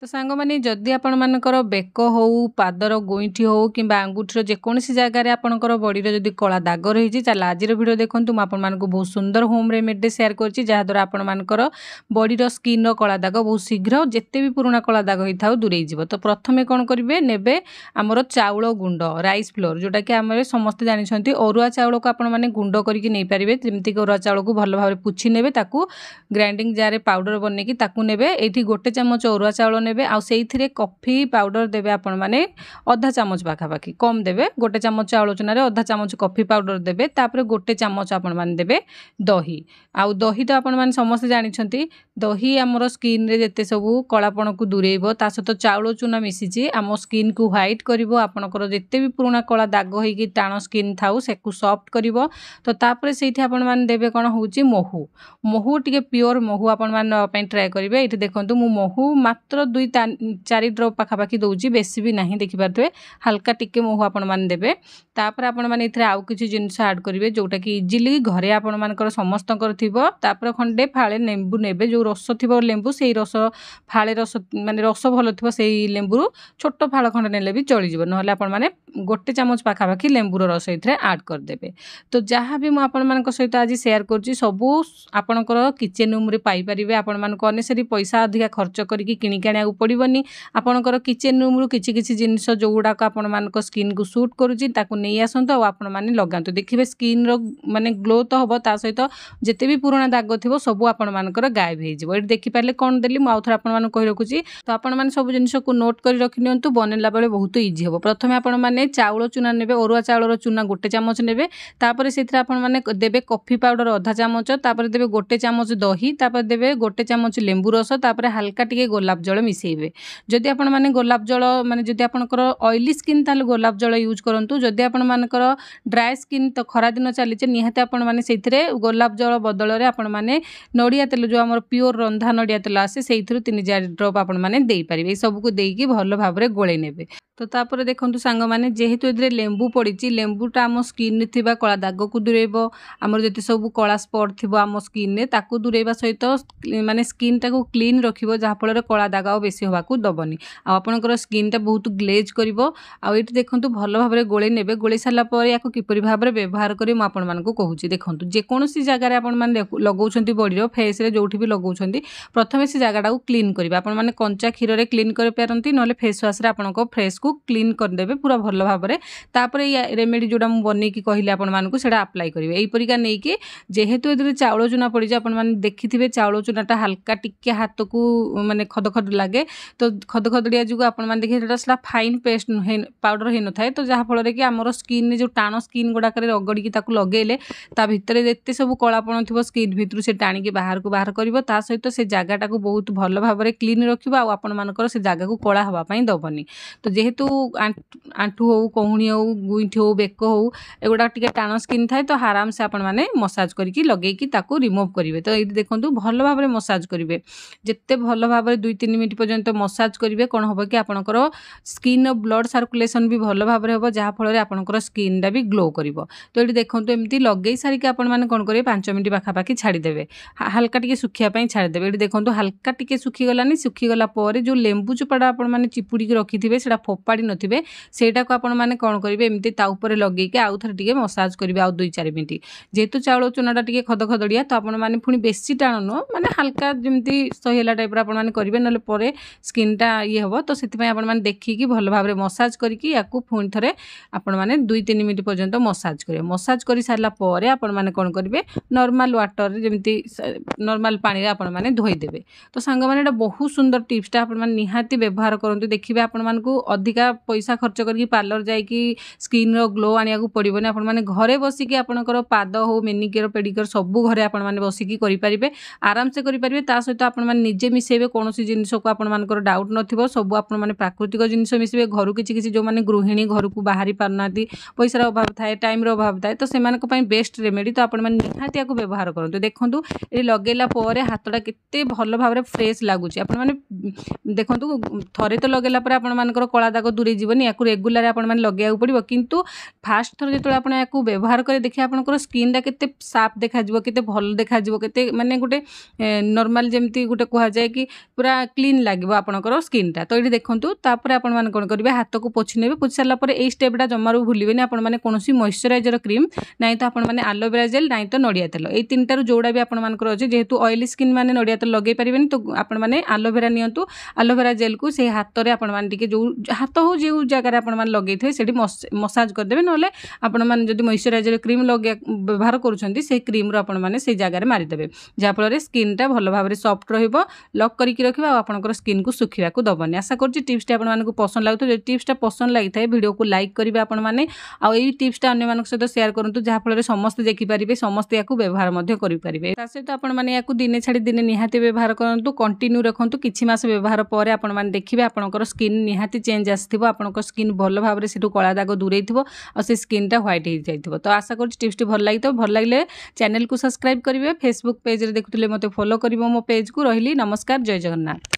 तो सांग माने जदि आपण मानकर बेक हो पादर गोईठी हो कि आंगुठीर जेकोसी जगार आपंकर बॉडीर जदि कला दाग रही चल आज वीडियो देखूँ मुझे बहुत सुंदर होम रेमेडी सेयार कर आपण मानकर बॉडीर स्किन कला दाग बहुत शीघ्र जिते भी पुराना कला दाग होता हो दूरे जीव। तो प्रथमे कौन करेंगे नेबे आमर चाउल गुंड राइस फ्लोर जोटा कि आम समस्ते जानते अरुआ चाउल को आपण मैंने गुंड करके नहीं पारे जमीक अरुआ चाउल को भल भाव पुछि ने ग्राइंडिंग जार पाउडर बनैकी नेबे ये गोटे चामच अरुआ चाउल ने आउे कॉफी पाउडर देवे आपण माने अधा चामच पाखापाखि कम देवे गोटे चामच चाउल चुना अधा चामच कॉफी पाउडर देवे तापर गोटे चामच आपण माने देवे दही आउ दही तो आपण माने समस्त जानिछंती दही आमर स्किन रे जेते सब कलापण को दूरेइबो ता सहित चाउल चुना मिसिची आम स्किन को व्हाइट करिवो आपनकर जेते भी पुराना कला दाग होइकी टाण स्किन थाउ सेकु सॉफ्ट करिवो। तो तापर सेठी आपण माने देवे कोन होउची महू महू टिके प्योर महू आपण माने नवा पई ट्राई करिवे। एठी देखंतु मु महू मात्र 2-4 ड्रॉप पाखापाखि दौची बेसी भी नहीं देखिपारे हल्का टिके महू आपण माने देवे। तापर आपण माने इथरे आउ किछि जिंस ऐड करिवे जोटा कि इजिली घरे आपण मानकर समस्तकर थिबो। तापर खंडे फाळे लेंबू नेबे जो रस थिबो लेंबू सेही रस फाळे रस माने रस भलो थिबो सेही लेंबू छोट फाळ खंडे नेले भी चली जिवो नहले आपण माने गोटे चामच पाखापाखि लेंबूर रस इथरे ऐड कर देबे। तो जहाँ भी मु आपण मानक सहित आज शेयर करछि सबु आपणकर किचन रूम रे पाई परिबे। आपण मानक अनेसरी पैसा अधिका खर्च करिकि किनि कानिया पड़ोनी आपणकर किचन रूम रु किछि किछि जिनिस जो गुड़ाक आपण मानक स्किन को सूट करुछि ताकू नहीं आसंतु आपण माने लगांतु देखिबे स्किन रो माने ग्लो तो हबो ता सहित जेते भी पुराना दाग थिबो सब आपण मानकर गायब हे जिवो। एठी देखि पाले कोन देली मु आउथरा आपण माने कहि रखुछि। तो आपण माने सब जिनिस को नोट करि रखि नियंतु बनेला बेले बहुत इजी हबो। प्रथमे आपण माने चाउल चुना नेबे अरुआ चाउल रो चुना गोटे चामच नेबे तापर सेथरा आपण माने देबे कॉफी पाउडर आधा चामच तापर देबे गोटे चामच दही तापर देबे गोटे चामच लेंबू रस तापर हल्का टिके गोलाप जल मिसेइबे। जदि आपण माने गोलाप जल माने जदि आपनकर ऑयली स्किन ताले गोलाप जल यूज करंतु जदि आपण मानकर ड्राई स्किन तो खरा दिन चलीचे निहाते आपण माने सेथिरे गोलाप जल बदल रे आपण माने नडिया तेल जो हमर प्योर रंधा नडिया तेल आसे सेथिरु 3-4 ड्रॉप आपण माने देई परिबे। ए सब को देईकी भलो भाबरे गोळे नेबे। तो तापर देखंतु सांग माने जेहेतु एदरे लेंबू पड़ीची लेंबूटा आम स्किन रे थिबा कला दाग को दूरेबो आमर जति सब कला स्पॉट थिबो आम स्किन रे ताकू दूरेबा सहित माने स्किन टा को क्लीन रखिबो जहा फल रे कला दाग आ बेसी होबा को दबनी आ आपनकर स्किन टा बहुत ग्लेज करिवो। आ एठी देखंतु भलो भाबरे गोळे नेबे गोळे साला पर याको किपरि भाबरे व्यवहार करी म आपण मानको कहूची। देखंतु जे कोनोसी जगह रे आपण माने लगाउछंती बॉडी रो फेस रे जोठी भी लगाउछंती प्रथमे से जगह टा को क्लीन करिबा आपण माने कंचा खीर रे क्लीन करि पारंती नले फेस वाश रे आपनको फ्रेश को क्लीन कर देबे पूरा भलो भाबरे। तापरे या रेमेडी जोडा मु बनै की कहिले आपण मानको सेडा अप्लाई करिवे। एई परिका नै कि जेहेतु एदरे चाउल चुना पड़ी जे आपण माने देखिथिबे चाउल चुनाटा हल्का टिके हाथ को माने खद खद लागे तो खद खदड़िया जो आपण माने देखि सेटा फाइन पेस्ट पाउडर हे न थाए। तो जहा फल रे कि हमर स्किन ने जो टाण स्किन गुडा करे रगड़ी की ताकू लगेले ता भितरे जेते सब कलापण थिबो स्किन भितरु से टाणी के बाहर को बाहर करिवो ता सहित से जागाटा को बहुत भलो भाबरे क्लीन रखिबो आ आपण मानकर से जागा को कला हवा पई दबनी। तो जेहेतु आंठू हो कोहुणी हो गुइठी हो बेक हो एगुडा टिके टाण स्किन थाए तो आराम से आपण माने मसाज करके लगेई की ताकू रिमूव करिवे। तो एठी देखंतु भलो भाबरे मसाज करिवे जेते भलो भाबरे 2-3 मिनिट पर्यंत मसाज करिवे कोन होबो कि आपनकर स्किन ब्लड सर्कुलेशन भी भलो भाबरे होबो जहा फल रे आपनकर स्किन दा भी ग्लो करिवो। तो एठी देखंतु एम्ति लगेई सारी के आपण माने कोन करिवे 5 मिनिट पाखापाखि छाड़ी देबे हल्का टिके सुखिया पई छाड़ी देबे। एठी देखंतु हल्का टिके सुखी गलानी सुखी गला परे जो लेंबू चोपाडा आपण माने चिपुडी के रखिथिबे सेडा फोपाडी नथिबे सेटा को आपण माने कोन करिवे एम्ति ता ऊपर लगेई के आउ थरे टिके मसाज करिवे आउ 2-4 मिनिट। जेतु चाउल चुनाटा टिके खद खदड़िया तो आपण माने पुनी बेसी टाण न माने हल्का जेम्ति सहेला टाइप रा आपण माने करिवे नले परे स्किन टा ये हबो। तो सेति पई आपण माने देखि भलो भाबरे मसाज करिकि याकू पुनी थरे आपण माने 2-3 मिनिट पर्यंत मसाज करिवे। मसाज करि सारला परे आपण माने कोन करिवे नॉर्मल वाटर रे जेम्ति नॉर्मल पानी रे आपण माने धोई देबे। तो सांग माने एटा बहुत सुंदर टिप्स टा आपण माने निहाती व्यवहार करंतु देखिबे आपण मानकू अधिका पैसा खर्च करके पार्लर जाइकी स्किन रो ग्लो आनिया को पड़िबोनी आपण माने घरे बसी कि आपनकर पाद हो मेनिक्योर पेडिक्योर सब घरे आपण माने बसी कि करि परिबे आराम से करि परिबे। ता सहित आपण माने निजे मिसेबे कोनोसी जिनिस को आपण मानकर डाउट नथिबो सब आपण माने प्राकृतिक जिनिस मिसेबे घर किछि किछि जो माने गृहिणी घर को बाहरी पारनाती पैसा रो अभाव थाए टाइम रो अभाव थाए तो सेमान को पई बेस्ट रेमेडी। तो आपण माने निहाती को व्यवहार करंतु। देखंतु ए लगेला परे हाथटा केते भलो भाबरे फ्रेश लागुची आपण माने देखंतु थरे तो लगेला परे आपण मानकर कला दाग दाग दूरे जीवनी या रेगुलर आपण मैंने लगे पड़ो किंतु फास्ट थर जो आप व्यवहार करें देखिए आपंकर स्किन के साफ देखा के भल देखा के माने गोटे नॉर्मल जमती गोटे कह जाए कि पूरा क्लीन लगे आपंकर स्किनटा तो ये देखूँ तापर आपण कौन करेंगे हाथ को पोछि ने पोछि सारापर ये स्टेपटा जमारू भूलें आपण मैंने कौन मॉइस्चराइजर क्रीम ना तो आपण मैंने एलोवेरा जेल ना तो नड़िया तेल ये तीन टार जोड़ा भी आपंकर अच्छे जेहेतु ऑयली स्किन मैंने नड़िया तेल लगे पारे तो आपण मैंने एलोवेरा नियंतु एलोवेरा जेल को से हाथ में आपण मैंने जो हाथ हो जो जगह आप लगे थे से मसाज करदे ना आपण मैंने जो मॉइस्चराइजर क्रीम लगे व्यवहार करुँच से क्रीम आपण मैंने से जगह मारिदेवे जहाँफल स्किनटा भल भाव में सॉफ्ट लॉक करके रखा आपंकर स्किन को सुखा दबनी आशा कर टिप्सटा आपको पसंद लगता है टिप्सटा पसंद लगी था वीडियो को लाइक करेंगे आपण मैंने आई टिप्सटा अन्य सहित शेयर करूँ जहाँफल समस्ते देखिपारे समस्ते या व्यवहार करेंगे सहित आपने दिने छाड़ी दिने निहाती व्यवहार करूँ कंटिन्यू रखुँ किसी मास व्यवहार पर आपने देखिए आपंकर स्किन निहाती चेंज आसो आपंकर स्किन भल भाव में से कला दाग दूरे से स्किनटा ह्वाइट हो जाए तो आशा कर टिप्सटी भल लगी भल लगे चैनल को सब्सक्राइब करेंगे फेसबुक पेज देखुले मत फॉलो कर मो पेज को रही नमस्कार जय जगन्नाथ।